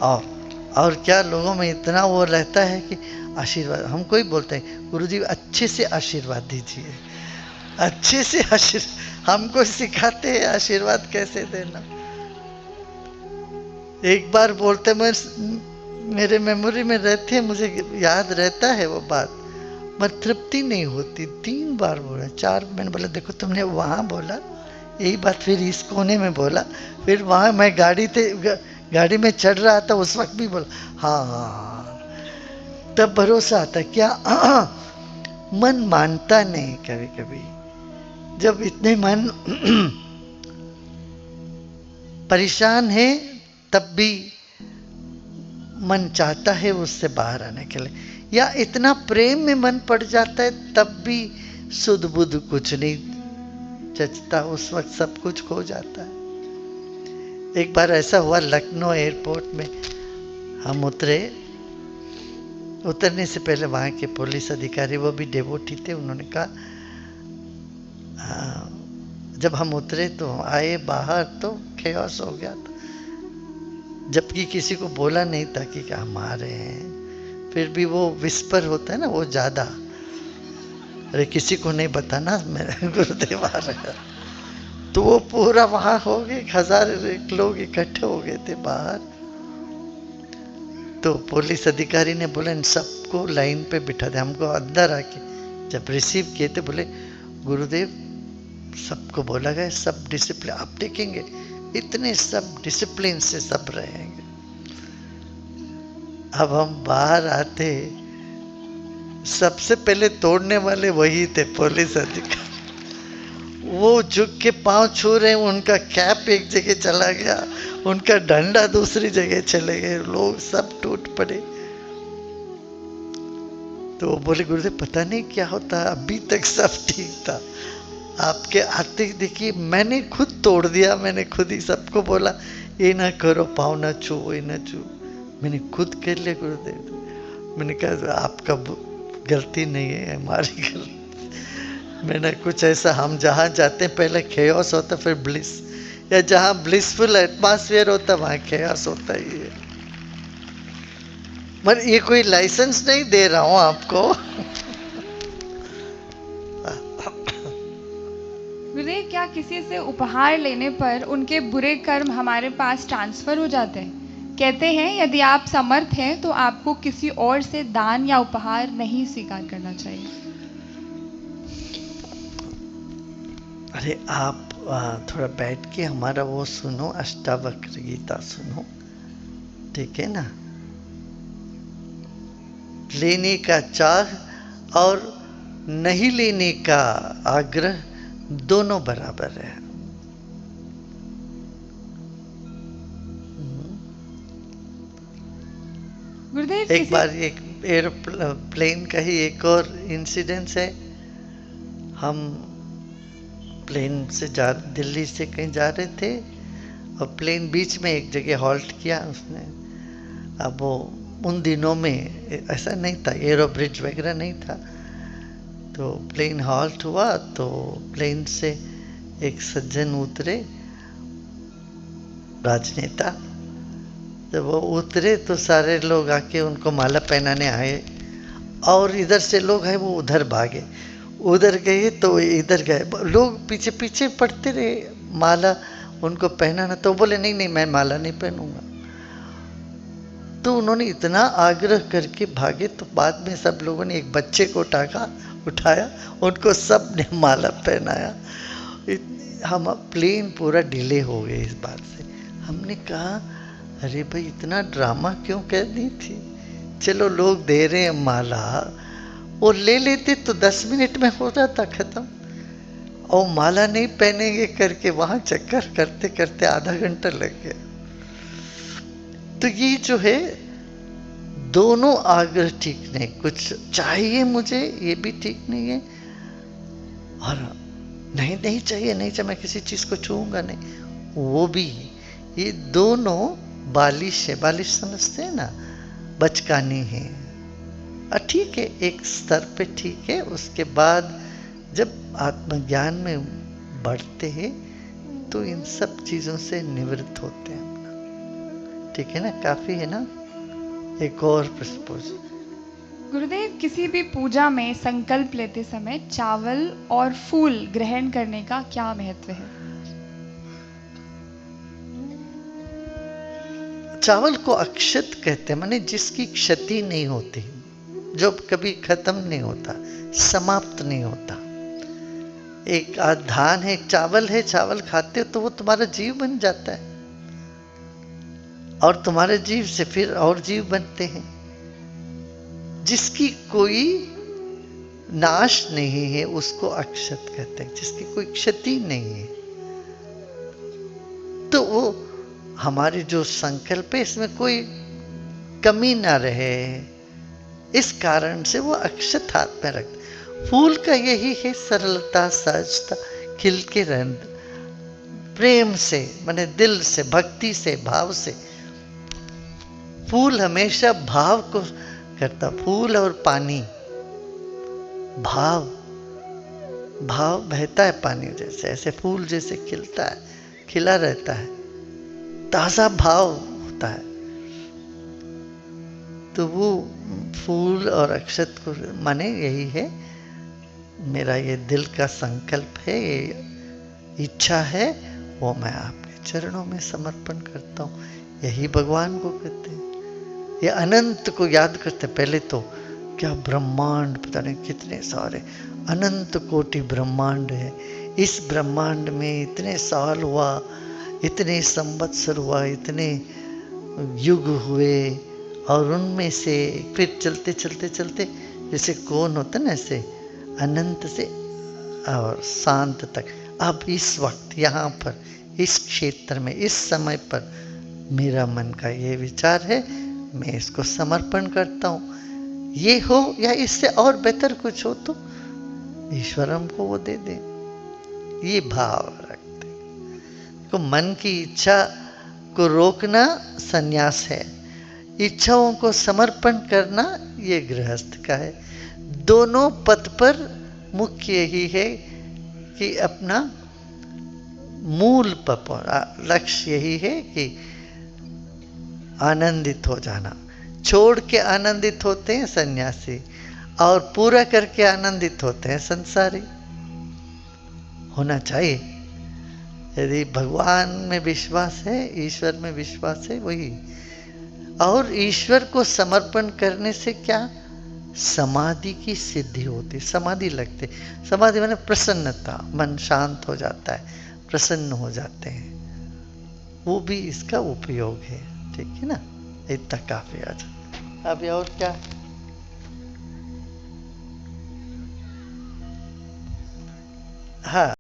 और और क्या लोगों में इतना वो रहता है कि आशीर्वाद, हमको ही बोलते हैं गुरु जी अच्छे से आशीर्वाद दीजिए, अच्छे से आशीर्वाद, हमको सिखाते हैं आशीर्वाद कैसे देना। एक बार बोलते, मैं मेरे मेमोरी में रहती है, मुझे याद रहता है वो बात, पर तृप्ति नहीं होती। 3 बार बोला, 4, मैंने बोला देखो तुमने वहाँ बोला यही बात, फिर इस कोने में बोला, फिर वहाँ मैं गाड़ी में चढ़ रहा था उस वक्त भी बोला, हाँ हाँ हाँ। तब भरोसा आता क्या। मन मानता नहीं कभी कभी, जब इतने मन परेशान है तब भी मन चाहता है उससे बाहर आने के लिए, या इतना प्रेम में मन पड़ जाता है तब भी सुध बुध कुछ नहीं जचता, उस वक्त सब कुछ खो जाता है। एक बार ऐसा हुआ लखनऊ एयरपोर्ट में, हम उतरने से पहले वहाँ के पुलिस अधिकारी, वो भी डेवोटी थे, उन्होंने कहा जब हम उतरे तो आए बाहर तो खेओस हो गया था, जबकि किसी को बोला नहीं था कि हम आ रहे हैं, फिर भी वो विस्पर होता है ना वो ज़्यादा, अरे किसी को नहीं बताना मेरे गुरुदेव आ रहे हैं। तो वो पूरा वहाँ हो गए, 1000 लोग इकट्ठे हो गए थे बाहर। तो पुलिस अधिकारी ने बोला इन सबको लाइन पे बिठा दे, हमको अंदर आके जब रिसीव किए थे बोले गुरुदेव सबको बोला गया सब डिसिप्लिन आप देखेंगे, इतने सब डिसिप्लिन से सब रहेंगे। अब हम बाहर आते, सबसे पहले तोड़ने वाले वही थे पुलिस अधिकारी, वो झुक के पांव छू रहे हैं, उनका कैप एक जगह चला गया, उनका डंडा दूसरी जगह चले गए, लोग सब टूट पड़े। तो वो बोले गुरुदेव पता नहीं क्या होता, अभी तक सब ठीक था, आपके आते ही देखिए मैंने खुद तोड़ दिया, मैंने खुद ही सबको बोला ये ना करो, पाँव ना छू, ये ना छू, मैंने खुद कर लिया गुरुदेव। मैंने कहा आपका गलती नहीं है, हमारी गलती। मैंने कुछ ऐसा, हम जहाँ जाते हैं पहले खेओस होता फिर ब्लिस, या जहाँ ब्लिसफुल एटमॉस्फेयर होता वहाँ खेओस होता ही है। मगर ये कोई लाइसेंस नहीं दे रहा हूँ आपको। गुरुदेव क्या किसी से उपहार लेने पर उनके बुरे कर्म हमारे पास ट्रांसफर हो जाते हैं? कहते हैं यदि आप समर्थ हैं तो आपको किसी और से दान या उपहार नहीं स्वीकार करना चाहिए। अरे आप थोड़ा बैठ के हमारा वो सुनो, अष्टावक्र गीता सुनो, ठीक है ना। लेने का चाह और नहीं लेने का आग्रह दोनों बराबर है। गुरुदेव एक किसी बार एक एयरप्लेन का ही एक और इंसिडेंस है। हम प्लेन से दिल्ली से कहीं जा रहे थे और प्लेन बीच में एक जगह हॉल्ट किया उसने। अब वो उन दिनों में ऐसा नहीं था, एरो ब्रिज वगैरह नहीं था, तो प्लेन हॉल्ट हुआ तो प्लेन से एक सज्जन उतरे, राजनेता। जब वो उतरे तो सारे लोग आके उनको माला पहनाने आए, और इधर से लोग हैं वो उधर भागे, उधर गए तो इधर गए, लोग पीछे पीछे पड़ते रहे माला उनको पहनाना, तो बोले नहीं नहीं मैं माला नहीं पहनूंगा। तो उन्होंने इतना आग्रह करके भागे, तो बाद में सब लोगों ने एक बच्चे को उठाया, उनको सब ने माला पहनाया। हम प्लेन पूरा डिले हो गए इस बात से। हमने कहा अरे भाई इतना ड्रामा क्यों कर दी थी, चलो लोग दे रहे हैं माला, वो ले लेते तो 10 मिनट में हो जाता खत्म, और माला नहीं पहनेंगे करके वहां चक्कर करते करते आधा घंटा लग गया। तो ये जो है दोनों आग्रह ठीक नहीं, कुछ चाहिए मुझे ये भी ठीक नहीं है, और नहीं नहीं चाहिए, नहीं चाहिए, मैं किसी चीज को छूऊंगा नहीं, वो भी। ये दोनों बालिश है, बालिश समझते हैं ना, बचकानी है। ठीक है एक स्तर पे ठीक है, उसके बाद जब आत्मज्ञान में बढ़ते हैं तो इन सब चीजों से निवृत्त होते हैं। ठीक है ना, काफी है ना। एक और प्रश्न पूछ। गुरुदेव, किसी भी पूजा में संकल्प लेते समय चावल और फूल ग्रहण करने का क्या महत्व है? चावल को अक्षत कहते हैं, माने जिसकी क्षति नहीं होती, जो कभी खत्म नहीं होता, समाप्त नहीं होता। एक धान है, चावल है, चावल खाते हो तो वो तुम्हारा जीव बन जाता है, और तुम्हारे जीव से फिर और जीव बनते हैं। जिसकी कोई नाश नहीं है उसको अक्षत कहते हैं, जिसकी कोई क्षति नहीं है। तो वो हमारे जो संकल्प है इसमें कोई कमी ना रहे, इस कारण से वो अक्षत हाथ में रखते। फूल का यही है सरलता, सहजता, खिल के रहना, प्रेम से, माने दिल से, भक्ति से, भाव से। फूल हमेशा भाव को करता, फूल और पानी, भाव भाव बहता है पानी जैसे, ऐसे फूल जैसे खिलता है, खिला रहता है, ताजा भाव होता है। तो वो फूल और अक्षत को माने यही है, मेरा ये दिल का संकल्प है, ये इच्छा है, वो मैं आपके चरणों में समर्पण करता हूँ। यही भगवान को कहते हैं। ये अनंत को याद करते। पहले तो क्या ब्रह्मांड, पता नहीं कितने सारे अनंत कोटि ब्रह्मांड है। इस ब्रह्मांड में इतने साल हुआ, इतने संवत्सर हुआ, इतने युग हुए, और उनमें से फिर चलते चलते चलते जैसे कौन होता ना, ऐसे अनंत से और शांत तक। अब इस वक्त यहाँ पर, इस क्षेत्र में, इस समय पर मेरा मन का ये विचार है, मैं इसको समर्पण करता हूँ। ये हो या इससे और बेहतर कुछ हो तो ईश्वर हमको वो दे दे, ये भाव रखते। तो मन की इच्छा को रोकना संन्यास है, इच्छाओं को समर्पण करना ये गृहस्थ का है। दोनों पथ पर मुख्य यही है कि अपना मूल लक्ष्य यही है कि आनंदित हो जाना। छोड़ के आनंदित होते हैं सन्यासी, और पूरा करके आनंदित होते हैं संसारी। होना चाहिए। यदि भगवान में विश्वास है, ईश्वर में विश्वास है, वही। और ईश्वर को समर्पण करने से क्या, समाधि की सिद्धि होती, समाधि लगती। समाधि माने प्रसन्नता, मन शांत हो जाता है, प्रसन्न हो जाते हैं, वो भी इसका उपयोग है। ठीक है ना, इतना काफी आज। अभी और क्या? हाँ।